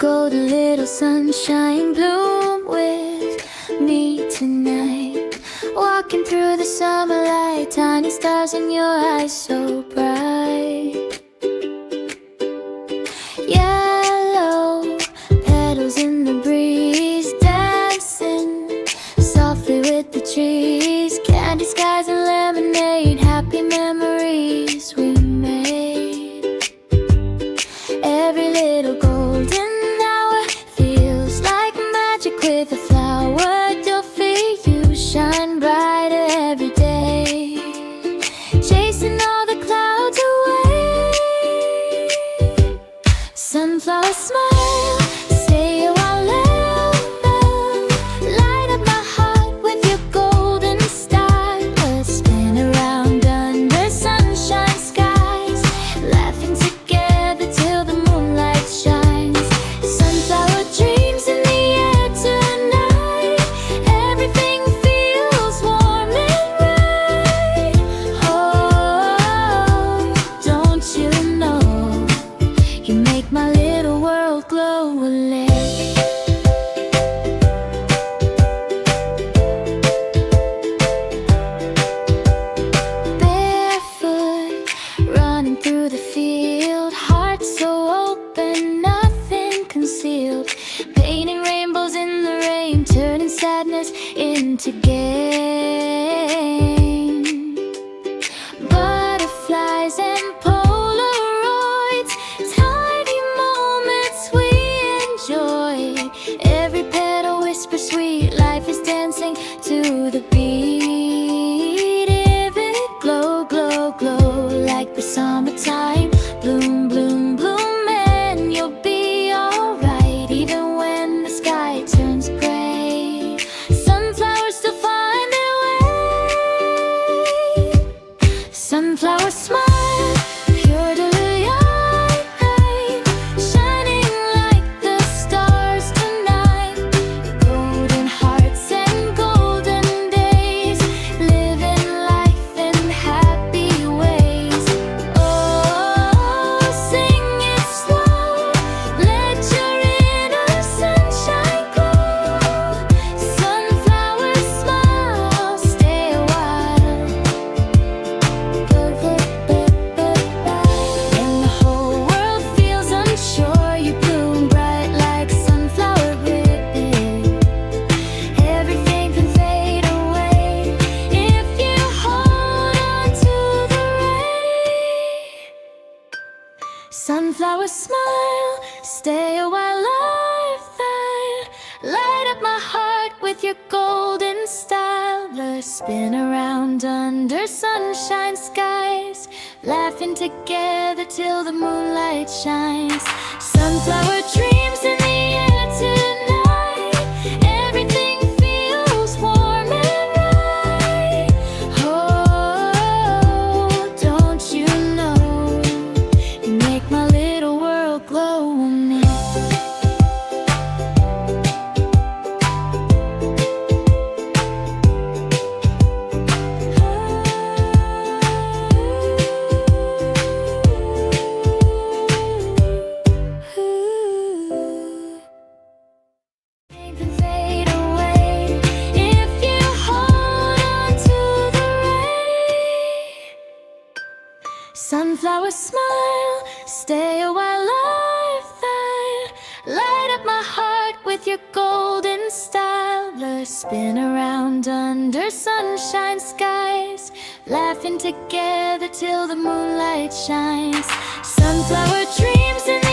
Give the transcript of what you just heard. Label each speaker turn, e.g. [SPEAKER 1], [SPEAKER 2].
[SPEAKER 1] Golden little sunshine, bloom with me tonight. Walking through the summer light, tiny stars in your eyes so bright. Yellow petals in the breeze, dancing softly with the trees. Candy skies and lemonade, happy memories we made. Every little golden hour feels like magic with a flower. Your feet, you shine brighter every day, chasing all the clouds away. Sunflower smile, stay a while longer. Light up my heart with your golden style. Let's spin around under sunshine skies, laughing together till the moonlight shines. Sunflower dreams in the air tonight. Everything feels warm and right. Oh, don't you know, you make my little world glow a little. Barefoot, running through the field, heart so open, nothing concealed. Painting rainbows in the rain, turning sadness into gain. Butterflies and Polaroids, tiny moments we enjoy. Every petal whispers sweet, life is dancing to the beat. Vivid glow, glow, glow, like the summertime. Bloom, bloom, bloom, and you'll be alright, even when the sky turns gray. Sunflowers still find their way. Sunflower smile, pure delight, shining like the stars tonight. Golden hearts and golden days, living life in happy ways. Oh, sing it slow, let your inner sunshine glow. Sunflower smile, stay a while. When the whole world feels unsure, you bloom bright like sunflower ribbon. Everything can fade away if you hold on to the ray. Sunflower smile, stay a while lifetime. Light up my heart with your golden style. Let's spin around under sunshine skies, laughing together till the moonlight shines. Sunflower dreams in the air tonight. Everything feels warm and right. Oh, don't you know, you make my little world glow a minute. Can fade away if you hold on to the ray. Sunflower smile, stay a while lifetime. Light up my heart with your golden style. Let's spin around under sunshine skies, laughing together till the moonlight shines. Sunflower dreams in the